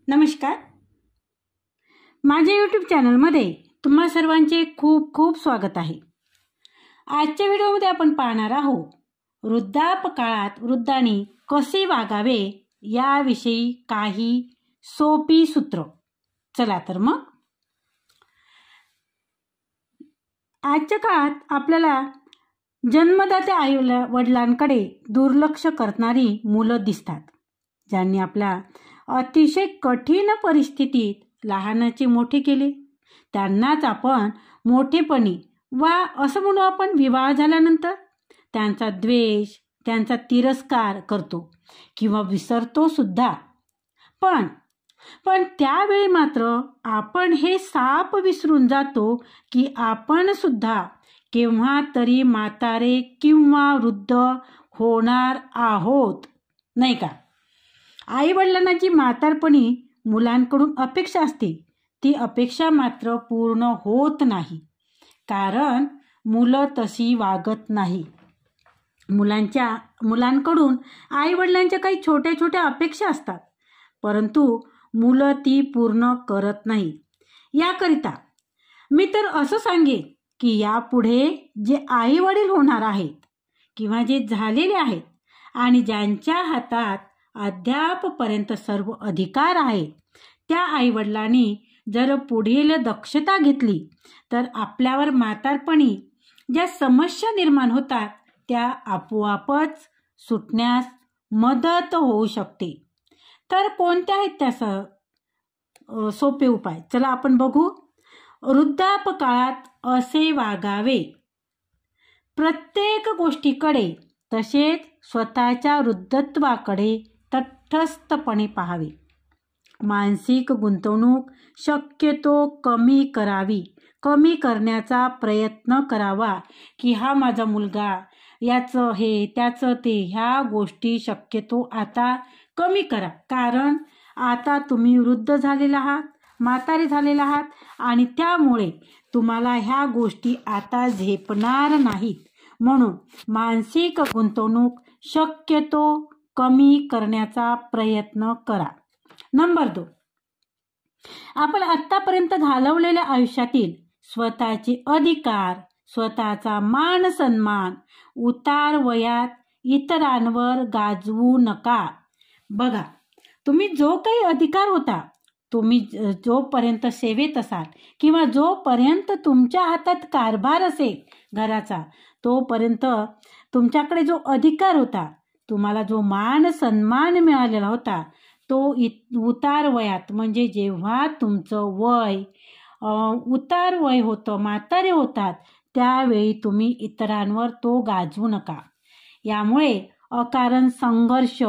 नमस्कार. माझ्या यूट्यूब चॅनलमध्ये तुम्हा सर्वांचे खूप खूप स्वागत आहे. आजच्या व्हिडिओमध्ये आपण पाहणार आहोत वृद्धापकाळात वृद्धांनी कसे वागावे याविषयी काही सोपी सूत्र. चला तर मग. आजच्या काळात आपल्याला जन्मदात्या आई वडिलांकडे दुर्लक्ष करणारी मुलं दिसतात, ज्यांनी आपल्या अतिशय कठीण परिस्थितीत लहानाचे मोठे केले. त्यांनाच आपण मोठेपणी वा असं म्हणू आपण विवाह झाल्यानंतर त्यांचा द्वेष, त्यांचा तिरस्कार करतो किंवा विसरतो सुद्धा. पण त्यावेळी मात्र आपण हे साप विसरून जातो की आपण सुद्धा केव्हा तरी म्हातारे किंवा वृद्ध होणार आहोत, नाही का? आई वडिलांना जी म्हातारपणी मुलांकडून अपेक्षा असते ती अपेक्षा मात्र पूर्ण होत नाही, कारण मुलं तशी वागत नाही. मुलांकडून आई वडिलांच्या काही छोट्या छोट्या अपेक्षा असतात, परंतु मुलं ती पूर्ण करत नाही. याकरिता मी तर असं सांगेन की यापुढे जे आई वडील होणार आहेत किंवा जे झालेले आहेत आणि ज्यांच्या हातात अद्यापपर्यंत सर्व अधिकार आहेत, त्या आईवडिलांनी जर पुढील दक्षता घेतली तर आपल्यावर म्हातारपणी ज्या समस्या निर्माण होतात त्या आपोआपच सुटण्यास मदत होऊ शकते. तर कोणत्या आहेत त्या सोपे उपाय? चला आपण बघू. वृद्धापकाळात असे वागावे. प्रत्येक गोष्टीकडे तसेच स्वतःच्या वृद्धत्वाकडे तटस्थपणे पाहावे. मानसिक गुंतवणूक शक्यतो कमी करावी. कमी करण्याचा प्रयत्न करावा की हा माझा मुलगा, याचं हे त्याचं ते, ह्या गोष्टी शक्यतो आता कमी करा, कारण आता तुम्ही वृद्ध झालेला आहात, म्हातारे झालेला आहात आणि त्यामुळे तुम्हाला ह्या गोष्टी आता झेपणार नाहीत. म्हणून मानसिक गुंतवणूक शक्यतो कमी करण्याचा प्रयत्न करा. नंबर 2, आपण आत्तापर्यंत घालवलेल्या आयुष्यातील स्वतःचे अधिकार, स्वतःचा मान सन्मान उतार वयात इतरांवर गाजवू नका. बघा, तुम्ही जो काही अधिकार होता, तुम्ही जोपर्यंत सेवेत असाल किंवा जोपर्यंत तुमच्या हातात कारभार असेल घराचा, तोपर्यंत तुमच्याकडे जो अधिकार होता, तुम्हाला जो मान सन्मान मिळालेला होता, तो उतार वयात म्हणजे जेव्हा तुमचं वय उतार वय होतं, म्हातारे होतात, त्यावेळी तुम्ही इतरांवर तो गाजवू नका. यामुळे अकारण संघर्ष,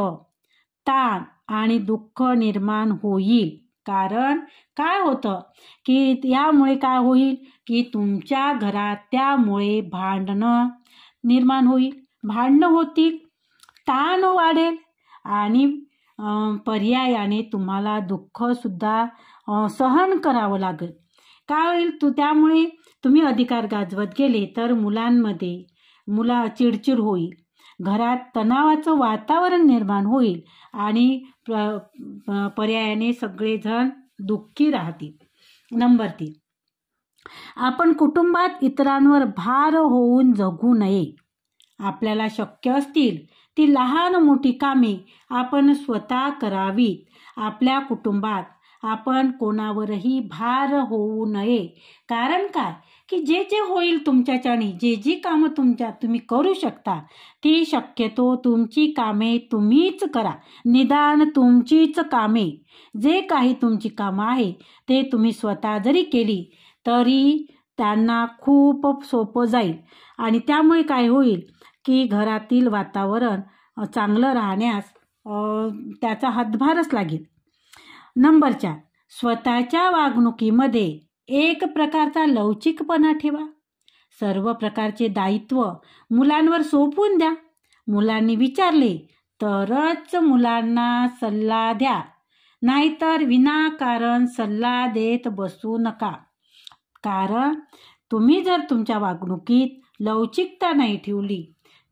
ताण आणि दुःख निर्माण होईल. कारण काय होतं की यामुळे काय होईल की तुमच्या घरात त्यामुळे भांडणं निर्माण होईल, भांडणं होतील, ताण वाढेल आणि पर्यायाने तुम्हाला दुःख सुद्धा सहन करावं लागेल. काय होईल त्यामुळे तुम्ही अधिकार गाजवत गेले तर मुला चिडचिड होईल, घरात तणावाचं वातावरण निर्माण होईल आणि पर्यायाने सगळेजण दुःखी राहतील. नंबर 3, आपण कुटुंबात इतरांवर भार होऊन जगू नये. आपल्याला शक्य असतील ती लहान मोठी कामे आपण स्वतः करावीत. आपल्या कुटुंबात आपण कोणावरही भार होऊ नये. कारण काय की जे जे होईल तुमच्याच्याने, जे जी कामं तुम्ही करू शकता ती शक्यतो तुमची कामे तुम्हीच करा. निदान तुमचीच कामे, जे काही तुमची कामं आहे ते तुम्ही स्वतः जरी केली तरी त्यांना खूप सोपं जाईल आणि त्यामुळे काय होईल की घरातील वातावरण चांगलं राहण्यास त्याचा हातभारच लागेल. नंबर 4, स्वतःच्या वागणुकीमध्ये एक प्रकारचा लवचिकपणा ठेवा. सर्व प्रकारचे दायित्व मुलांवर सोपवून द्या. मुलांनी विचारले तरच मुलांना सल्ला द्या, नाहीतर विनाकारण सल्ला देत बसू नका. कारण तुम्ही जर तुमच्या वागणुकीत लवचिकता नाही ठेवली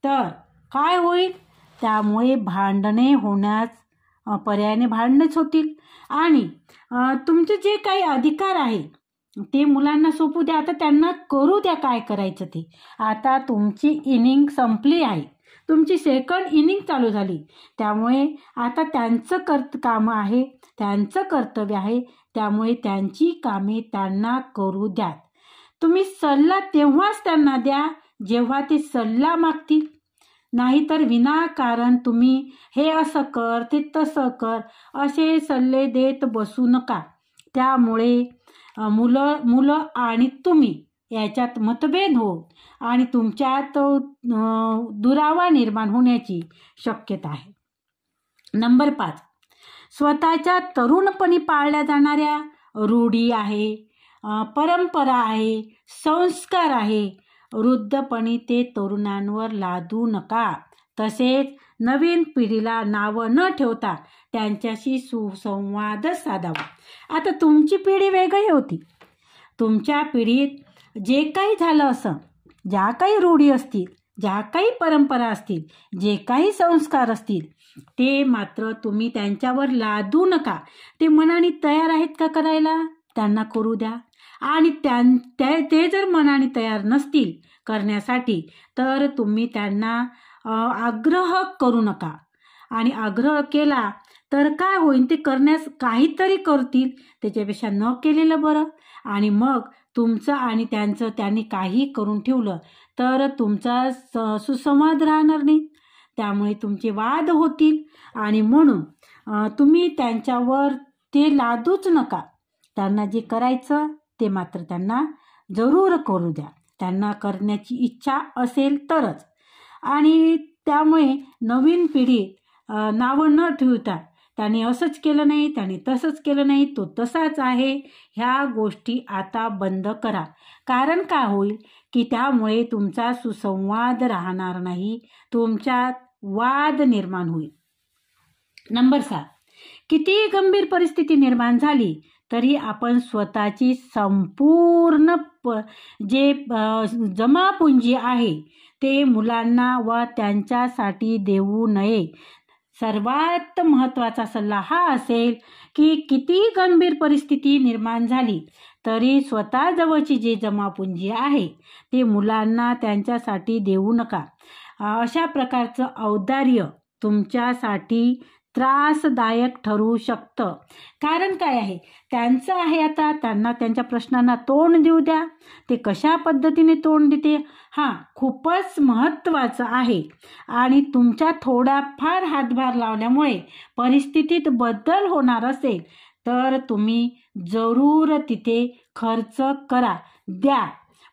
तर काय होईल, त्यामुळे भांडणे होण्यास पर्यायाने भांडणच होतील. आणि तुमचे जे काही अधिकार आहे ते मुलांना सोपू द्या. आता त्यांना करू द्या काय करायचं ते. आता तुमची इनिंग संपली आहे, तुमची सेकंड इनिंग चालू झाली. त्यामुळे आता त्यांचं कामं आहे, त्यांचं कर्तव्य आहे. त्यामुळे त्यांची कामे त्यांना करू द्या. तुम्ही सल्ला तेव्हाच त्यांना द्या जेव्हा ते सल्ला मागतील. नाहीतर विनाकारण तुम्ही हे असं कर ते तसं कर असे सल्ले देत बसू नका. त्यामुळे मुलं आणि तुम्ही याच्यात मतभेद होत आणि तुमच्यात दुरावा निर्माण होण्याची शक्यता आहे. नंबर 5, स्वतःच्या तरुणपणी पाळल्या जाणाऱ्या रूढी आहे, परंपरा आहे, संस्कार आहे, वृद्धपणी ते तरुणांवर लादू नका. तसेच नवीन पिढीला नावं न ठेवता त्यांच्याशी सुसंवाद साधावा. आता तुमची पिढी वेगळी होती. तुमच्या पिढीत जे काही झालं असं, ज्या काही रूढी असतील, ज्या काही परंपरा असतील, जे काही संस्कार असतील ते मात्र तुम्ही त्यांच्यावर लादू नका. ते मनाने तयार आहेत का करायला, त्यांना करू द्या. आणि ते जर मनाने तयार नसतील करण्यासाठी तर तुम्ही त्यांना आग्रह करू नका. आणि आग्रह केला तर काय होईल, ते करण्यास काहीतरी करतील, त्याच्यापेक्षा न केलेलं बरं. आणि मग तुमचं आणि त्यांचं त्यांनी काही करून ठेवलं तर तुमचा सुसंवाद राहणार नाही. त्यामुळे तुमचे वाद होतील. आणि म्हणून तुम्ही त्यांच्यावर ते लादूच नका. त्यांना जे करायचं ते मात्र त्यांना जरूर करू द्या, त्यांना करण्याची इच्छा असेल तरच. आणि त्यामुळे नवीन पिढीत नावं न ठेवता त्याने असंच केलं नाही, त्याने तसंच केलं नाही, तो तसाच आहे, ह्या गोष्टी आता बंद करा. कारण काय होईल की त्यामुळे तुमचा सुसंवाद राहणार नाही, तुमच्यात वाद निर्माण होईल. नंबर 7, किती गंभीर परिस्थिती निर्माण झाली तरी आपण स्वतःची संपूर्ण जे जमापुंजी आहे ते मुलांना व त्यांच्यासाठी देऊ नये. सर्वात महत्त्वाचा सल्ला हा असेल की किती गंभीर परिस्थिती निर्माण झाली तरी स्वतःजवळची जे जमापुंजी आहे ते मुलांना त्यांच्यासाठी देऊ नका. अशा प्रकारचं औदार्य तुमच्यासाठी त्रासदायक ठरू शकतं. कारण काय आहे, त्यांचं आहे, आता त्यांना त्यांच्या प्रश्नांना तोंड देऊ द्या. ते कशा पद्धतीने तोंड देते खूपच महत्त्वाचं आहे. आणि तुमच्या थोडाफार हातभार लावल्यामुळे परिस्थितीत बदल होणार असेल तर तुम्ही जरूर तिथे खर्च करा, द्या.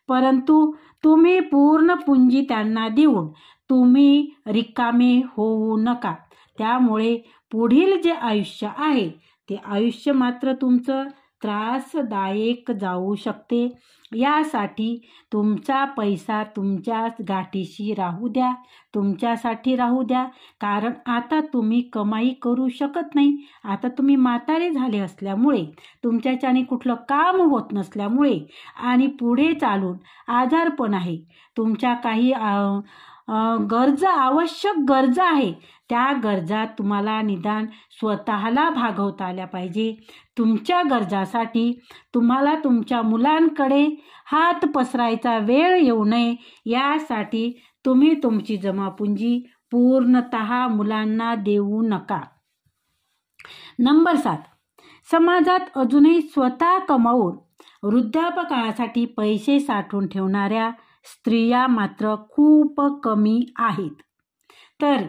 परंतु तुम्ही पूर्ण पुंजी त्यांना देऊन तुम्ही रिकामे होऊ नका. त्यामुळे पुढील जे आयुष्य आहे ते आयुष्य मात्र तुमचं त्रासदायक जाऊ शकते. यासाठी तुमचा पैसा तुमच्या गाठीशी राहू द्या, तुमच्यासाठी राहू द्या. कारण आता तुम्ही कमाई करू शकत नाही. आता तुम्ही म्हातारे झाले असल्यामुळे, तुमच्याच्याने कुठलं काम होत नसल्यामुळे आणि पुढे चालून आजारपण आहे, तुमच्या काही गरजा, आवश्यक गरजा आहे, त्या गरजा तुम्हाला निदान स्वतःला भागवता आल्या पाहिजे. तुमच्या गरजासाठी तुम्हाला तुमच्या मुलांकडे हात पसरायचा वेळ येऊ नये यासाठी तुम्ही तुमची जमापुंजी पूर्णतः मुलांना देऊ नका. नंबर 7, समाजात अजूनही स्वतः कमावून वृद्धापकाळासाठी पैसे साठवून ठेवणाऱ्या स्त्रिया मात्र खूप कमी आहेत. तर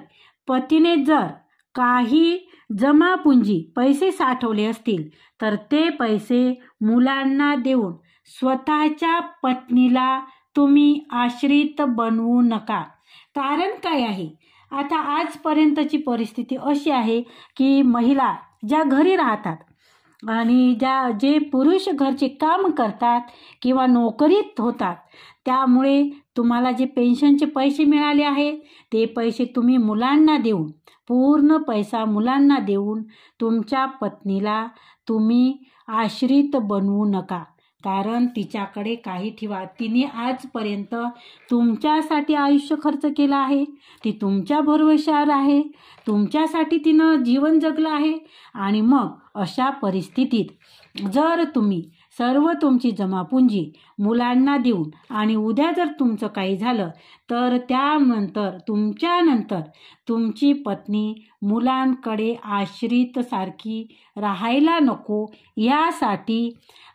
पतीने जर काही जमापुंजी पैसे साठवले असतील तर ते पैसे मुलांना देऊन स्वतःच्या पत्नीला तुम्ही आश्रित बनवू नका. कारण काय आहे, आता आजपर्यंतची परिस्थिती अशी आहे की महिला ज्या घरी राहतात आणि जे पुरुष घरचे काम करतात किंवा नोकरीत होतात, त्यामुळे तुम्हाला जे पेन्शनचे पैसे मिळाले आहेत ते पैसे तुम्ही मुलांना देऊन, पूर्ण पैसा मुलांना देऊन तुमच्या पत्नीला तुम्ही आश्रित बनवू नका. कारण तिच्याकडे काही ठेवा. तिने आजपर्यंत तुमच्यासाठी आयुष्य खर्च केलं आहे. ती तुमच्या भरवशावर आहे. तुमच्यासाठी तिनं जीवन जगलं आहे. आणि मग अशा परिस्थितीत जर तुम्ही सर्व तुमची जमापुंजी मुलांना देऊन आणि उद्या जर तुमचं काही झालं तर त्यानंतर तुमच्यानंतर तुमची पत्नी मुलांकडे आश्रित सारखी राहायला नको, यासाठी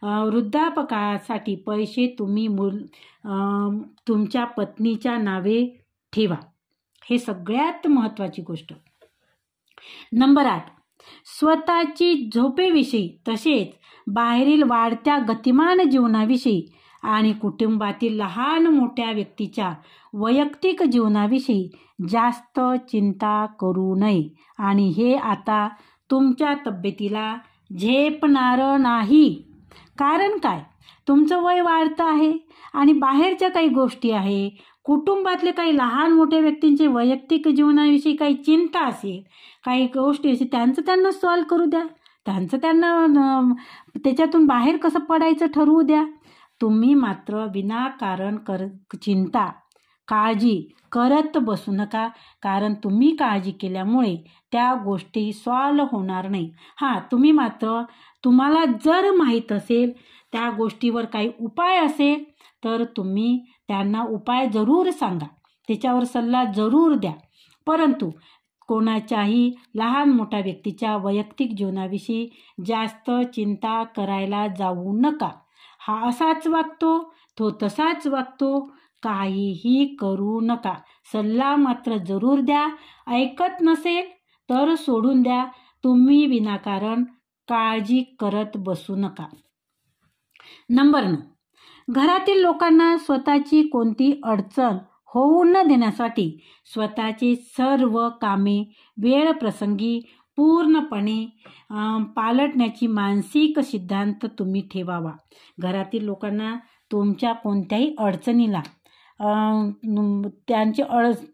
वृद्धापकाळासाठी पैसे तुम्ही तुमच्या पत्नीच्या नावे ठेवा. हे सगळ्यात महत्त्वाची गोष्ट. नंबर 8, स्वतःची झोपेविषयी तसेच बाहेरील वाढत्या गतिमान जीवनाविषयी आणि कुटुंबातील लहान मोठ्या व्यक्तीच्या वैयक्तिक जीवनाविषयी जास्त चिंता करू नये. आणि हे आता तुमच्या तब्येतीला झेपणारं नाही. कारण काय, तुमचं वय वाढतं आहे आणि बाहेरच्या काही गोष्टी आहे, कुटुंबातले काही लहान मोठ्या व्यक्तींचे वैयक्तिक जीवनाविषयी काही चिंता असेल, काही गोष्टी असेल, त्यांचं त्यांना सॉल्व करू द्या. त्यांचं त्यांना त्याच्यातून बाहेर कसं पडायचं ठरवू द्या. तुम्ही मात्र विनाकारण चिंता काळजी करत बसू नका. कारण तुम्ही काळजी केल्यामुळे त्या गोष्टी सॉल्व होणार नाही. तुम्ही मात्र तुम्हाला जर माहीत असेल त्या गोष्टीवर काही उपाय असेल तर तुम्ही त्यांना उपाय जरूर सांगा, त्याच्यावर सल्ला जरूर द्या. परंतु कोणाच्याही लहान मोठ्या व्यक्तीच्या वैयक्तिक जीवनाविषयी जास्त चिंता करायला जाऊ नका. हा असाच वागतो, तो तसाच वागतो, काहीही करू नका. सल्ला मात्र जरूर द्या. ऐकत नसेल तर सोडून द्या. तुम्ही विनाकारण काळजी करत बसू नका. नंबर 9, घरातील लोकांना स्वतःची कोणती अडचण होऊ न देण्यासाठी स्वतःची सर्व कामे वेळप्रसंगी पूर्णपणे पालटण्याची मानसिक सिद्धांत तुम्ही ठेवावा. घरातील लोकांना तुमच्या कोणत्याही अडचणीला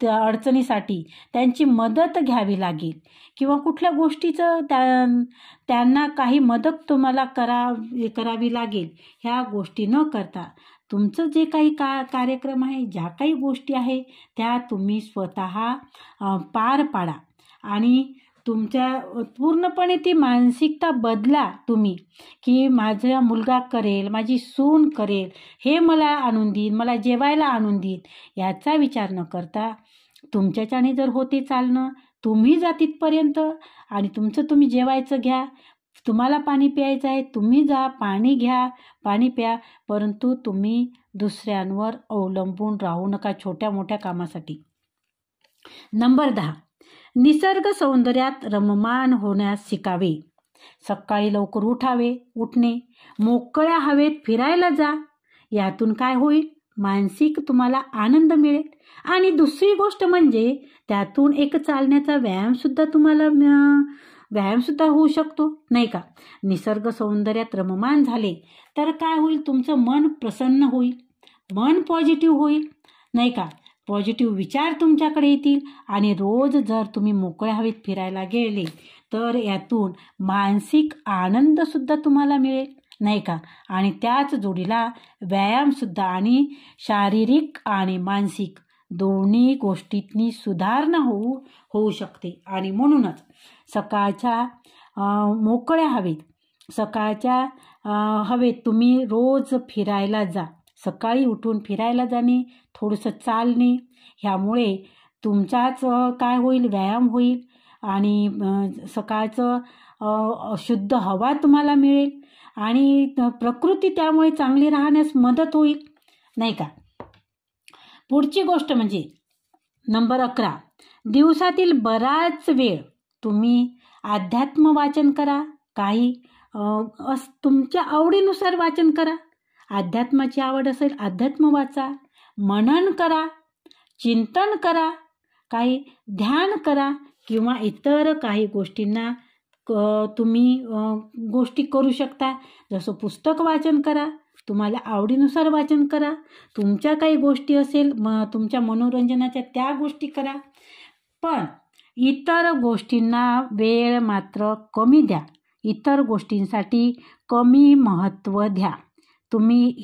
अडचणीसाठी त्यांची मदत घ्यावी लागेल किंवा कुठल्या गोष्टीचं त्यांना काही मदत तुम्हाला करावी लागेल, ह्या गोष्टी न करता तुमचं जे काही कार्यक्रम आहे, ज्या काही गोष्टी आहे त्या तुम्ही स्वतः पार पाडा. आणि तुमच्या पूर्णपणे ती मानसिकता बदला तुम्ही, की माझा मुलगा करेल, माझी सून करेल, हे मला आणून देईन, मला जेवायला आणून देईन, याचा विचार न करता तुमच्याच्याने जर होते चालणं, तुम्ही जा तिथपर्यंत आणि तुमचं तुम्ही जेवायचं घ्या. तुम्हाला पाणी प्यायचं आहे, तुम्ही जा, पाणी घ्या, पाणी प्या. परंतु तुम्ही दुसऱ्यांवर अवलंबून राहू नका छोट्या मोठ्या कामासाठी. नंबर 10, निसर्ग सौंदर्यात रममाण होण्यास शिकावे. सकाळी लवकर उठणे, मोकळ्या हवेत फिरायला जा. यातून काय होईल, मानसिक तुम्हाला आनंद मिळेल. आणि दुसरी गोष्ट म्हणजे त्यातून एक चालण्याचा व्यायाम सुद्धा होऊ शकतो, नाही का. निसर्ग सौंदर्यात रममाण झाले तर काय होईल, तुमचं मन प्रसन्न होईल, मन पॉझिटिव्ह होईल, नाही का. पॉझिटिव्ह विचार तुमच्याकडे येतील. आणि रोज जर तुम्ही मोकळ्या हवेत फिरायला गेले तर यातून मानसिक आनंदसुद्धा तुम्हाला मिळेल, नाही का. आणि त्याच जोडीला व्यायामसुद्धा आणि शारीरिक आणि मानसिक दोन्ही गोष्टींनी सुधारणा होऊ शकते. आणि म्हणूनच सकाळच्या हवेत तुम्ही रोज फिरायला जा. सकाळी उठून फिरायला जाणे, थोडंसं चालणे, ह्यामुळे तुमचाच काय होईल, व्यायाम होईल आणि सकाळचं शुद्ध हवा तुम्हाला मिळेल आणि प्रकृती त्यामुळे चांगली राहण्यास मदत होईल, नाही का. पुढची गोष्ट म्हणजे नंबर 11, दिवसातील बराच वेळ तुम्ही अध्यात्म वाचन करा. काही तुमच्या आवडीनुसार वाचन करा. अध्यात्माची आवड असेल अध्यात्म वाचा, मनन करा, चिंतन करा, काही ध्यान करा किंवा इतर काही गोष्टींना तुम्ही गोष्टी करू शकता. जसं पुस्तक वाचन करा, तुम्हाला आवडीनुसार वाचन करा. तुमच्या काही गोष्टी असेल तुमच्या मनोरंजनाच्या त्या गोष्टी करा. पण इतर गोष्टींना वेळ मात्र कमी द्या. इतर गोष्टींसाठी कमी महत्त्व द्या. तुम्ही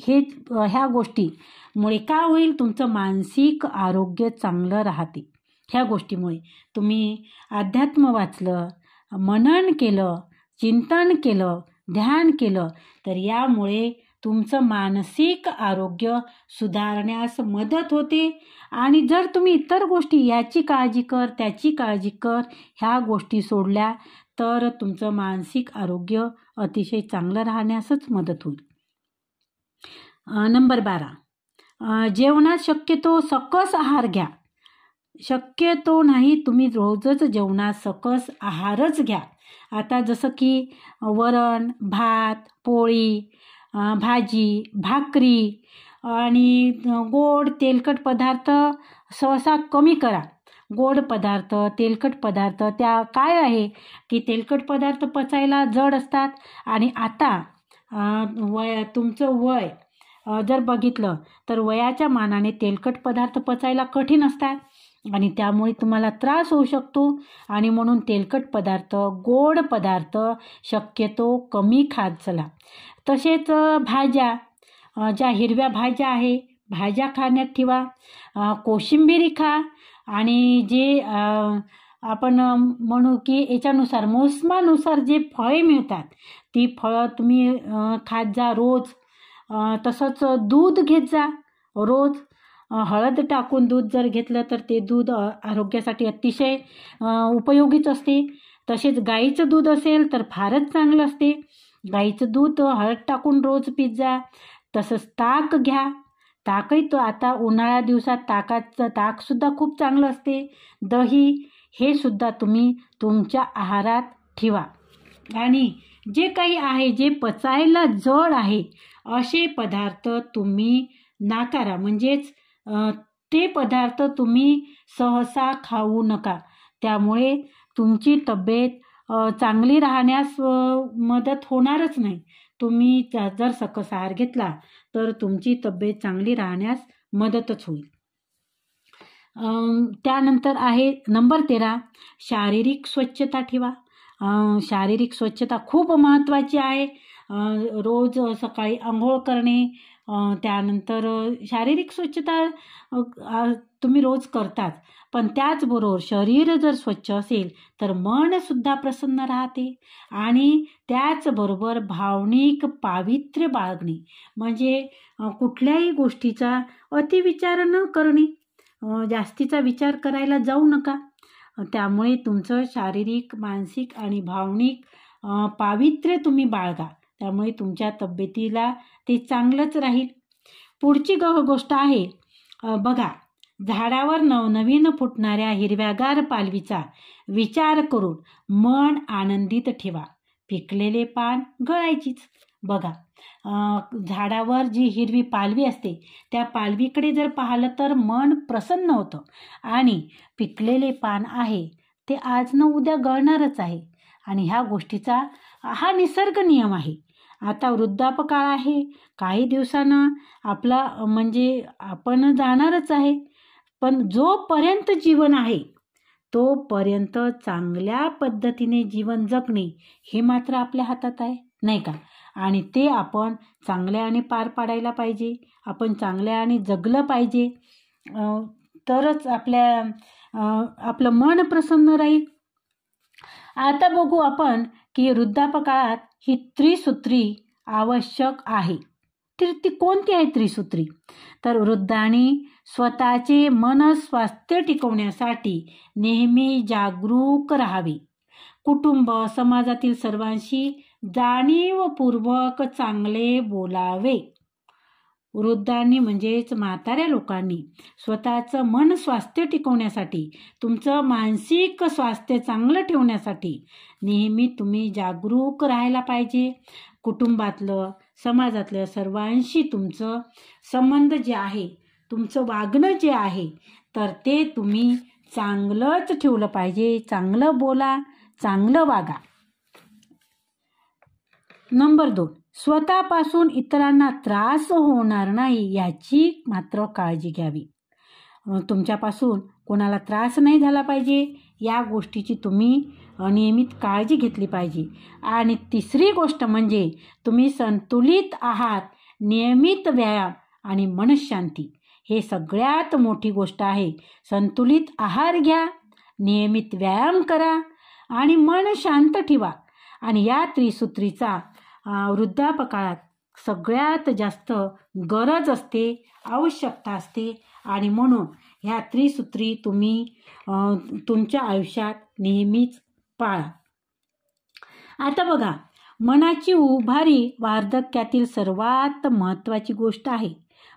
ह्या गोष्टीमुळे काय होईल, तुमचं मानसिक आरोग्य चांगलं राहते. ह्या गोष्टीमुळे तुम्ही अध्यात्म वाचलं, मनन केलं, चिंतन केलं, ध्यान केलं तर यामुळे तुमचं मानसिक आरोग्य सुधारण्यास मदत होते. आणि जर तुम्ही इतर गोष्टी याची काळजी कर, त्याची काळजी कर, ह्या गोष्टी सोडल्या तर तुमचं मानसिक आरोग्य अतिशय चांगलं राहण्यासच मदत होईल. नंबर 12, जेवणात शक्यतो सकस आहार घ्या. शक्यतो नाही, तुम्ही रोजच जेवणात सकस आहारच घ्या. आता जसं की वरण, भात, पोळी, भाजी, भाकरी आणि गोड तेलकट पदार्थ सहसा कमी करा. गोड पदार्थ, तेलकट पदार्थ त्या काय आहे की तेलकट पदार्थ पचायला जड असतात. आणि आता तुमचं वय जर बघितलं तर वयाच्या मानाने तेलकट पदार्थ पचायला कठीण असतात आणि त्यामुळे तुम्हाला त्रास होऊ शकतो. आणि म्हणून तेलकट पदार्थ, गोड पदार्थ शक्यतो कमी खात चला. तसेच भाज्या, ज्या हिरव्या भाज्या आहे, भाज्या खाण्यात ठेवा. कोशिंबिरी खा. आणि जे आपण म्हणू की याच्यानुसार मोसमानुसार जे फळे मिळतात ती फळं तुम्ही खात जा रोज. तसंच दूध घेत जा रोज. हळद टाकून दूध जर घेतलं तर ते दूध आरोग्यासाठी अतिशय उपयोगीच असते. तसेच गाईचं दूध असेल तर फारच चांगलं असते. गाईचं दूध हळद टाकून रोज पीत जा. तसंच ताक घ्या. ताकही तो आता उन्हाळ्या दिवसात ताकसुद्धा खूप चांगलं असते. दही हे सुद्धा तुम्ही तुमच्या आहारात ठेवा. आणि जे काही आहे जे पचायला जड आहे असे पदार्थ तुम्ही नाकारा. म्हणजेच ते पदार्थ तुम्ही सहसा खाऊ नका. त्यामुळे तुमची तब्येत चांगली राहण्यास मदत होणारच नाही. तुम्ही जर सकस आहार घेतला तर तुमची तब्येत चांगली राहण्यास मदतच होईल. त्यानंतर आहे नंबर 13, शारीरिक स्वच्छता ठेवा. शारीरिक स्वच्छता खूप महत्त्वाची आहे. रोज सकाळी आंघोळ करणे, त्यानंतर शारीरिक स्वच्छता तुम्ही रोज करताच. पण त्याचबरोबर शरीर जर स्वच्छ असेल तर मनसुद्धा प्रसन्न राहते. आणि त्याचबरोबर भावनिक पावित्र्य बाळगणे म्हणजे कुठल्याही गोष्टीचा अतिविचार न करणे. जास्तीचा विचार करायला जाऊ नका. त्यामुळे तुमचं शारीरिक, मानसिक आणि भावनिक पावित्र्य तुम्ही बाळगा. त्यामुळे तुमच्या तब्येतीला ते चांगलंच राहील. पुढची गोष्ट आहे बघा, झाडावर नवनवीन फुटणाऱ्या हिरव्यागार पालवीचा विचार करून मन आनंदित ठेवा. पिकलेले पान गळायचीच. बघा, झाडावर जी हिरवी पालवी असते त्या पालवीकडे जर पाहिलं तर मन प्रसन्न होतं. आणि पिकलेले पान आहे ते आज न उद्या गळणारच आहे. आणि ह्या गोष्टीचा हा निसर्ग नियम आहे. आता वृद्धापकाळ आहे, काही दिवसानं आपला म्हणजे आपण जाणारच आहे. पण जोपर्यंत जीवन आहे तोपर्यंत चांगल्या पद्धतीने जीवन जगणे हे मात्र आपल्या हातात आहे, नाही का? आणि ते आपण चांगल्याने पार पाडायला पाहिजे. आपण चांगल्याने जगलं पाहिजे. तरच आपलं मन प्रसन्न राहील. आता बघू आपण की वृद्धापकाळात ही त्रिसूत्री आवश्यक आहे. तर ती कोणती आहे त्रिसूत्री? तर वृद्धांनी स्वतःचे मन स्वास्थ्य टिकवण्यासाठी नेहमी जागरूक राहावे. कुटुंब, समाजातील सर्वांशी जाणीवपूर्वक चांगले बोलावे. वृद्धांनी म्हणजेच म्हाताऱ्या लोकांनी स्वतःचं मन स्वास्थ्य टिकवण्यासाठी, तुमचं मानसिक स्वास्थ्य चांगलं ठेवण्यासाठी नेहमी तुम्ही जागरूक राहायला पाहिजे. कुटुंबातलं, समाजातलं सर्वांशी तुमचं संबंध जे आहे, तुमचं वागणं जे आहे तर ते तुम्ही चांगलंच ठेवलं पाहिजे. चांगलं बोला, चांगलं वागा. नंबर 2, स्वतःपासून इतरांना त्रास होणार नाही याची मात्र काळजी घ्यावी. तुमच्यापासून कोणाला त्रास नाही झाला पाहिजे या गोष्टीची तुम्ही नियमित काळजी घेतली पाहिजे. आणि तिसरी गोष्ट म्हणजे तुम्ही संतुलित आहार नियमित व्यायाम आणि मनशांती हे सगळ्यात मोठी गोष्ट आहे. संतुलित आहार घ्या, नियमित व्यायाम करा आणि मन शांत ठेवा. आणि या त्रिसूत्रीचा वृद्धापकाळात सगळ्यात जास्त गरज असते, आवश्यकता असते. आणि म्हणून ह्या त्रिसूत्री तुम्ही तुमच्या आयुष्यात नेहमीच पाळा. आता बघा, मनाची उभारी वार्धक्यातील सर्वात महत्त्वाची गोष्ट आहे.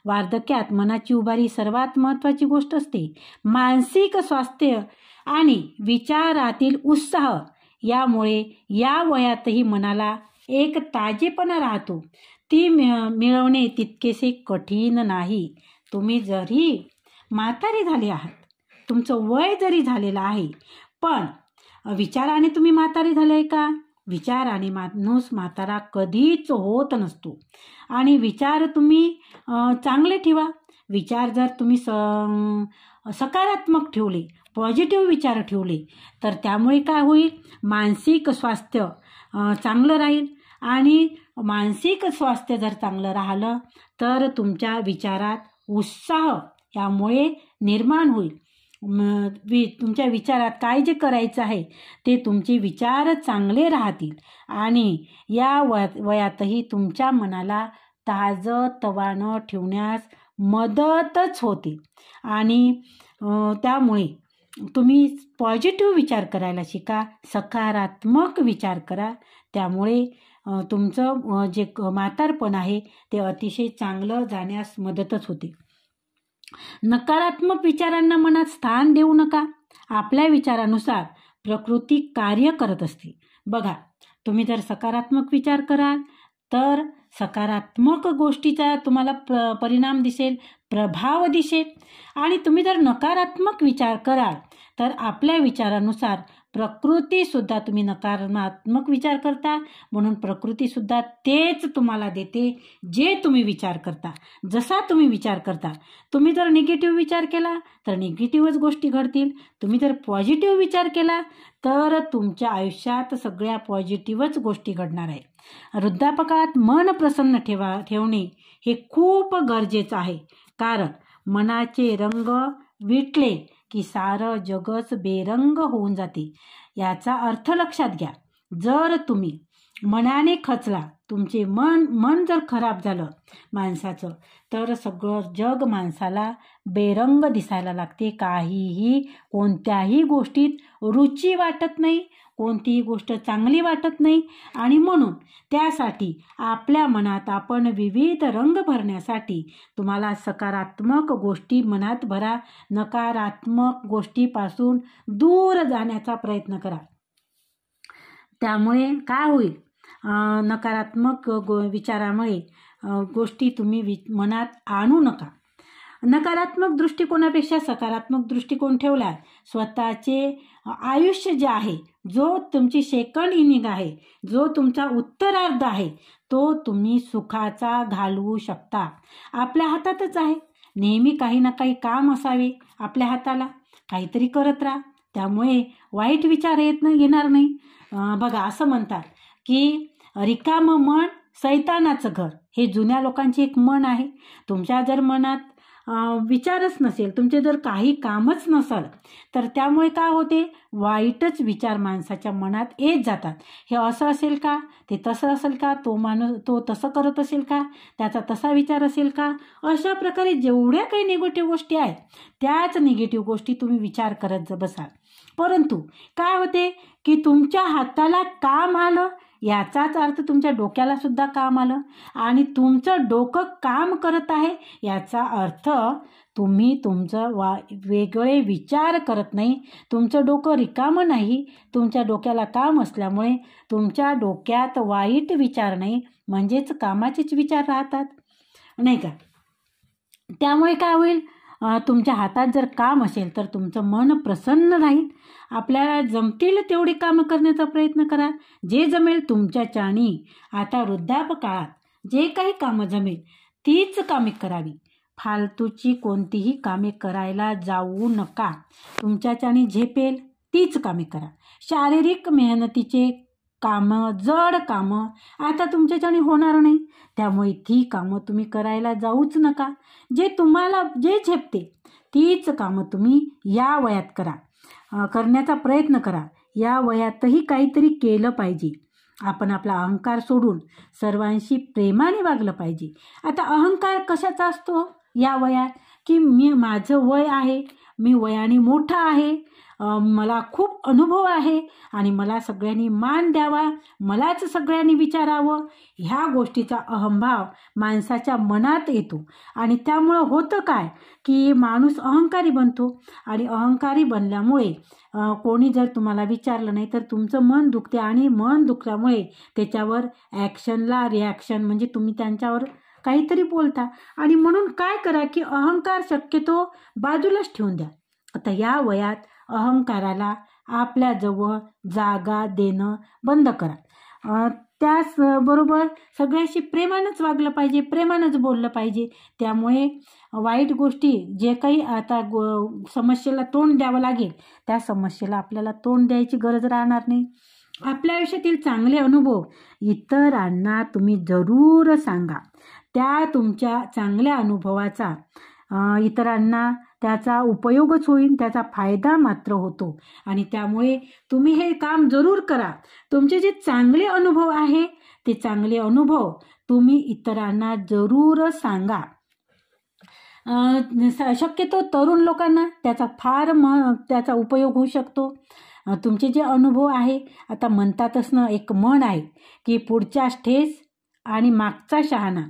वार्धक्यात मनाची उभारी सर्वात महत्त्वाची गोष्ट असते. मानसिक स्वास्थ्य आणि विचारातील उत्साह यामुळे या वयातही मनाला एक ताजेपणा राहतो. ती मिळवणे तितकेसे कठीण नाही. तुम्ही जरी म्हातारी झाले आहात, तुमचं वय जरी झालेलं आहे, पण विचाराने तुम्ही म्हातारी झाले आहे का? विचाराने माणूस म्हातारा कधीच होत नसतो. आणि विचार तुम्ही चांगले ठेवा. विचार जर तुम्ही सकारात्मक ठेवले, पॉझिटिव्ह विचार ठेवले, तर त्यामुळे काय होईल? मानसिक स्वास्थ्य चांगलं राहील. आणि मानसिक स्वास्थ्य जर चांगलं राहिलं तर तुमच्या विचारात उत्साह यामुळे निर्माण होईल. तुमच्या विचारात काय जे करायचं आहे ते तुमचे विचार चांगले राहतील. आणि या वयातही तुमच्या मनाला ताजं तवानं ठेवण्यास मदतच होते. आणि त्यामुळे तुम्ही पॉझिटिव्ह विचार करायला शिका, सकारात्मक विचार करा. त्यामुळे तुमचं जे म्हातारपण आहे ते अतिशय चांगलं जाण्यास मदतच होते. नकारात्मक विचारांना मनात स्थान देऊ नका. आपल्या विचारानुसार प्रकृती कार्य करत असते. बघा, तुम्ही जर सकारात्मक विचार कराल तर सकारात्मक गोष्टीचा तुम्हाला परिणाम दिसेल, प्रभाव दिसेल. आणि तुम्ही जर नकारात्मक विचार कराल तर आपल्या विचारानुसार प्रकृतीसुद्धा, तुम्ही नकारात्मक विचार करता म्हणून प्रकृतीसुद्धा तेच तुम्हाला देते जे तुम्ही विचार करता. जसा तुम्ही विचार करता, तुम्ही जर निगेटिव्ह विचार केला तर निगेटिव्हच गोष्टी घडतील. तुम्ही जर पॉझिटिव्ह विचार केला तर तुमच्या आयुष्यात सगळ्या पॉझिटिव्हच गोष्टी घडणार आहे. वृद्धापकाळात मन प्रसन्न ठेवणे हे खूप गरजेचं आहे. कारण मनाचे रंग विटले की सारं जगच बेरंग होऊन जाते. याचा अर्थ लक्षात घ्या. जर तुम्ही मनाने खचला, तुमचे मन जर खराब झालं माणसाचं, तर सगळं जग माणसाला बेरंग दिसायला लागते. कोणत्याही गोष्टीत रुची वाटत नाही, कोणतीही गोष्ट चांगली वाटत नाही. आणि म्हणून त्यासाठी आपल्या मनात आपण विविध रंग भरण्यासाठी तुम्हाला सकारात्मक गोष्टी मनात भरा. नकारात्मक गोष्टीपासून दूर जाण्याचा प्रयत्न करा. त्यामुळे काय होईल? नकारात्मक विचारामुळे गोष्टी तुम्ही मनात आणू नका. नकारात्मक दृष्टिकोनापेक्षा सकारात्मक दृष्टिकोन ठेवला, स्वतःचे आयुष्य जे आहे, जो तुमची सेकंड इनिंग आहे, जो तुमचा उत्तरार्ध आहे, तो तुम्ही सुखाचा घालवू शकता. आपल्या हातातच आहे. नेहमी काही ना काही काम असावे आपल्या हाताला, काहीतरी करत राहा. त्यामुळे वाईट विचार येणार नाही. बघा, असं म्हणतात की रिकामं मन सैतानाचं घर. हे जुन्या लोकांचे एक म्हण आहे. तुमच्या जर मनात विचारच नसेल, तुमचे जर काही कामच नसेल, तर त्यामुळे काय होते? वाईटच विचार माणसाच्या मनात येत जातात. हे असं असेल का? ते तसं असेल का? तो तसं करत असेल का? त्याचा तसा विचार असेल का? अशा प्रकारे जेवढ्या काही निगेटिव्ह गोष्टी आहेत, त्याच निगेटिव्ह गोष्टी तुम्ही विचार करत बसाल. परंतु काय होते की तुमच्या हाताला काम आलं, याचाच अर्थ तुमच्या डोक्याला सुद्धा काम आलं. आणि तुमचं डोकं काम करत आहे याचा अर्थ तुम्ही तुमचं वेगळे विचार करत नाही. तुमचं डोकं रिकामं नाही. तुमच्या डोक्याला काम असल्यामुळे तुमच्या डोक्यात वाईट विचार नाही, म्हणजेच कामाचेच विचार राहतात, नाही का? त्यामुळे काय होईल? तुमच्या हातात जर काम असेल तर तुमचं मन प्रसन्न राहील. आपल्याला जमतील तेवढी कामं करण्याचा प्रयत्न करा. जे जमेल तुमच्याच्याने. आता वृद्धापकाळात जे काही कामं जमेल तीच कामे करावी. फालतूची कोणतीही कामे करायला जाऊ नका. तुमच्याच्याने झेपेल तीच कामे करा. शारीरिक मेहनतीचे कामं, जड कामं आता तुमच्याच्याने होणार नाही. त्यामुळे ती कामं तुम्ही करायला जाऊच नका. जे तुम्हाला जे झेपते तीच कामं तुम्ही या वयात करा, करण्याचा प्रयत्न करा. या वयातही काहीतरी केलं पाहिजे. आपण आपला अहंकार सोडून सर्वांशी प्रेमाने वागलं पाहिजे. आता अहंकार कशाचा असतो या वयात, की माझं वय आहे, मी वयाने मोठा आहे, मला खूप अनुभव आहे आणि मला सगळ्यांनी मान द्यावा, मलाच सगळ्यांनी विचारावं, ह्या गोष्टीचा अहंभाव माणसाच्या मनात येतो. आणि त्यामुळं होतं काय, की माणूस अहंकारी बनतो. आणि अहंकारी बनल्यामुळे कोणी जर तुम्हाला विचारलं नाही तर तुमचं मन दुखते. आणि मन दुखल्यामुळे त्याच्यावर ॲक्शनला रिॲक्शन म्हणजे तुम्ही त्यांच्यावर काहीतरी बोलता. आणि म्हणून काय करा, की अहंकार शक्यतो बाजूलाच ठेवून द्या. आता या वयात अहंकाराला आपल्याजवळ जागा देणं बंद करा. त्याचबरोबर सगळ्याशी प्रेमानंच वागलं पाहिजे, प्रेमानंच बोललं पाहिजे. त्यामुळे वाईट गोष्टी जे काही आता समस्येला तोंड द्यावं लागेल त्या समस्येला आपल्याला तोंड द्यायची गरज राहणार नाही. आपल्या आयुष्यातील चांगले अनुभव इतरांना तुम्ही जरूर सांगा. त्या तुमच्या चांगल्या अनुभवाचा इतरांना त्याचा उपयोगच होईल, त्याचा फायदा मात्र होतो. आणि त्यामुळे तुम्ही हे काम जरूर करा. तुमचे जे चांगले अनुभव आहे ते चांगले अनुभव तुम्ही इतरांना जरूर सांगा. शक्यतो तरुण लोकांना त्याचा त्याचा उपयोग होऊ शकतो. तुमचे जे अनुभव आहे, आता म्हणतातच ना, एक म्हण आहे की पुढच्या ठेस आणि मागचा शहाणा.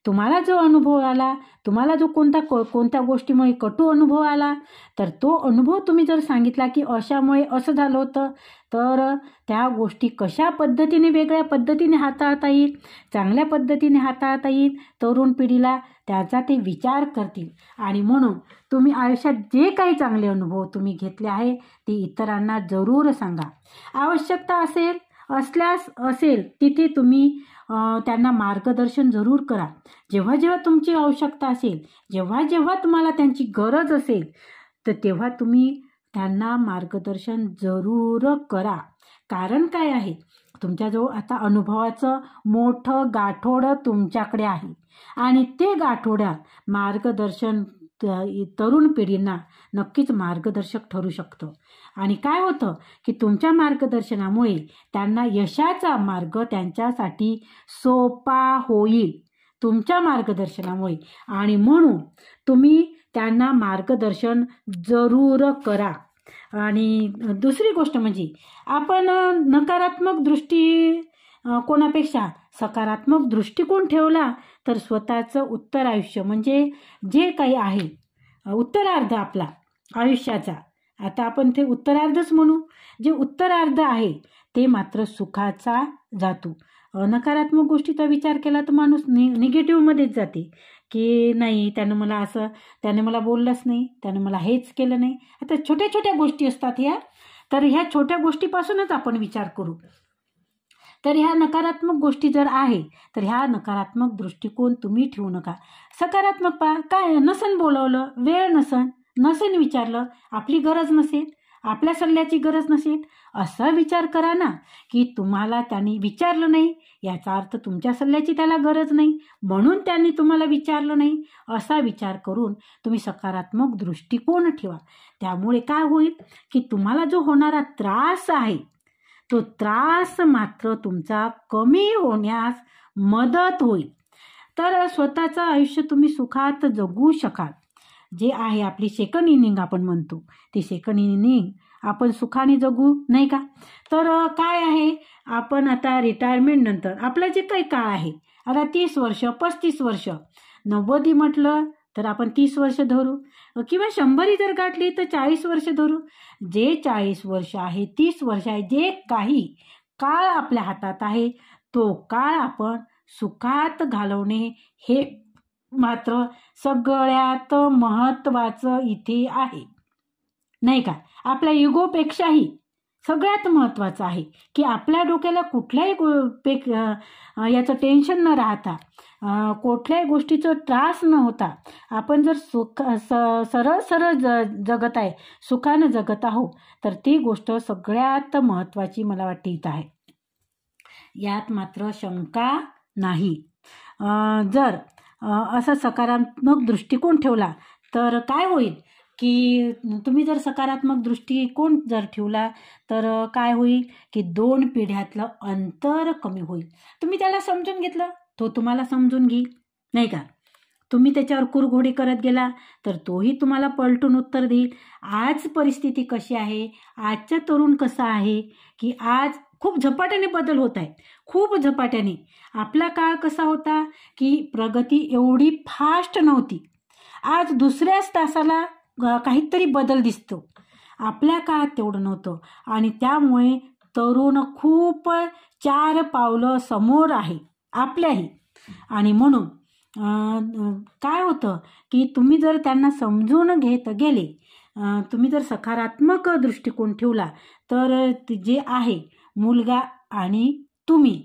तुम्हाला जो अनुभव आला, तुम्हाला जो कोणत्या गोष्टीमुळे कटू अनुभव आला, तर तो अनुभव तुम्ही जर सांगितला की अशामुळे असं झालं होतं, तर त्या गोष्टी कशा पद्धतीने वेगळ्या पद्धतीने हाताळता येईल, चांगल्या पद्धतीने हाताळता येईल, तरुण पिढीला त्याचा ते विचार करतील. आणि म्हणून तुम्ही आयुष्यात जे काही चांगले अनुभव तुम्ही घेतले आहे ते इतरांना जरूर सांगा. आवश्यकता असेल तिथे तुम्ही त्यांना मार्गदर्शन जरूर करा. जेव्हा जेव्हा तुमची आवश्यकता असेल, जेव्हा जेव्हा तुम्हाला त्यांची गरज असेल, तर तेव्हा तुम्ही त्यांना मार्गदर्शन जरूर करा. कारण काय आहे, तुमच्याजवळ आता अनुभवाचं मोठं गाठोडं तुमच्याकडे आहे. आणि ते गाठोडं मार्गदर्शन तरुण पिढींना नक्कीच मार्गदर्शक ठरू शकतं. आणि काय होतं, की तुमच्या मार्गदर्शनामुळे त्यांना यशाचा मार्ग त्यांच्यासाठी सोपा होईल, तुमच्या मार्गदर्शनामुळे. आणि म्हणून तुम्ही त्यांना मार्गदर्शन जरूर करा. आणि दुसरी गोष्ट म्हणजे आपण नकारात्मक दृष्टी कोणापेक्षा सकारात्मक दृष्टिकोन ठेवला तर स्वतःचं उत्तर आयुष्य म्हणजे जे काही आहे उत्तरार्ध आपला आयुष्याचा, आता आपण ते उत्तरार्धच म्हणू, जे उत्तरार्ध आहे ते मात्र सुखाचा जातो. नकारात्मक गोष्टीचा विचार केला तर माणूस निगेटिव्हमध्येच जाते, की नाही त्यानं मला असं, त्याने मला बोललंच नाही, त्यानं मला हेच केलं नाही. आता छोट्या छोट्या गोष्टी असतात ह्या, तर ह्या छोट्या गोष्टीपासूनच आपण विचार करू. तर ह्या नकारात्मक गोष्टी जर आहे तर ह्या नकारात्मक दृष्टिकोन तुम्ही ठेवू नका. सकारात्मक काय नसन बोलवलं, वेळ नसेल विचारलं, आपली गरज नसेल, आपल्या सल्ल्याची गरज नसेल, असा विचार करा ना, की तुम्हाला त्यांनी विचारलं नाही याचा अर्थ तुमच्या सल्ल्याची त्याला गरज नाही, म्हणून त्यांनी तुम्हाला विचारलं नाही, असा विचार करून तुम्ही सकारात्मक दृष्टिकोन ठेवा. त्यामुळे काय होईल, की तुम्हाला जो होणारा त्रास आहे तो त्रास मात्र तुमचा कमी होण्यास मदत होईल. तर स्वतःचं आयुष्य तुम्ही सुखात जगू शकाल. जे आहे आपली सेकंड इनिंग आपण म्हणतो, ती सेकंड इनिंग आपण सुखाने जगू, नाही का. तर काय आहे, आपण आता रिटायरमेंट नंतर आपलं जे काही काळ आहे, आता 30 वर्ष 35 वर्ष, 90 म्हटलं तर आपण 30 वर्ष धरू, किंवा 100 जर गाठली तर 40 वर्ष धरू. जे 40 वर्ष आहे, 30 वर्ष आहे, जे काही काळ आपल्या हातात आहे तो काळ आपण सुखात घालवणे हे मात्र सगळ्यात महत्त्वाचं इथे आहे, नाही का. आपल्या इगोपेक्षाही सगळ्यात महत्त्वाचं आहे की आपल्या डोक्याला कुठल्याही याचं टेन्शन न राहता, कुठल्याही गोष्टीचा त्रास न होता आपण जर सरळ जगत आहे, सुखानं जगत आहो, तर ती गोष्ट सगळ्यात महत्त्वाची मला वाटते इथं आहे. यात मात्र शंका नाही. जर असा सकारात्मक दृष्टिकोन ठेवला तर काय होईल की तुम्ही जर सकारात्मक दृष्टिकोन जर ठेवला तर काय होईल की 2 पिढ्यातलं अंतर कमी होईल. तुम्ही त्याला समजून घेतलं, तो तुम्हाला समजून घेईल, नाही का? तुम्ही त्याच्यावर कुरघोडी करत गेला तर तोही तुम्हाला पलटून उत्तर देईल. आज परिस्थिती कशी आहे, आजचा तरुण कसा आहे की आज खूप झपाट्याने बदल होत आहेत, खूप झपाट्याने. आपला काळ कसा होता की प्रगती एवढी फास्ट नव्हती. आज दुसऱ्याच तासाला काहीतरी बदल दिसतो. आपल्या काळात तेवढं नव्हतं आणि त्यामुळे तरुण खूप 4 पावलं समोर आहे आपल्याही. आणि म्हणून काय होतं की तुम्ही जर त्यांना समजून घेत गेले, तुम्ही जर सकारात्मक दृष्टिकोन ठेवला तर जे आहे मुलगा आणि तुम्ही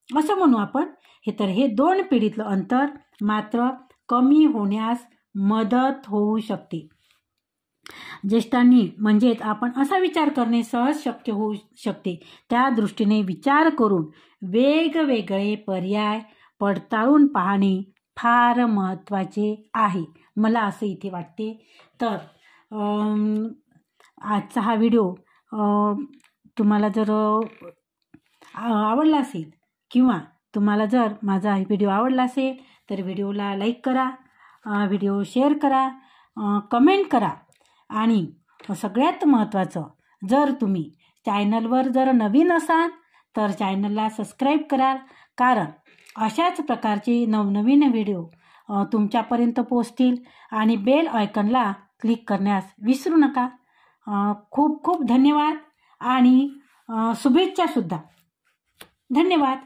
असं म्हणू आपण, हे 2 पिढीतलं अंतर मात्र कमी होण्यास मदत होऊ शकते. ज्येष्ठांनी म्हणजेच आपण असा विचार करणे सहज शक्य होऊ शकते. त्या दृष्टीने विचार करून वेगवेगळे पर्याय पडताळून पाहणे फार महत्त्वाचे आहे, मला असं इथे वाटते. तर आजचा हा व्हिडिओ तुम्हाला जर आवडला असेल किंवा तुम्हाला जर माझा व्हिडिओ आवडला असेल तर व्हिडिओला लाईक करा, व्हिडिओ शेअर करा, कमेंट करा. आणि सगळ्यात महत्त्वाचं, जर तुम्ही चॅनलवर जर नवीन असाल तर चॅनलला सबस्क्राईब कराल, कारण अशाच प्रकारचे नवनवीन व्हिडिओ तुमच्यापर्यंत पोहोचतील. आणि बेल आयकॉनला क्लिक करण्यास विसरू नका. खूप खूप धन्यवाद आणि शुभेच्छासुद्धा. धन्यवाद.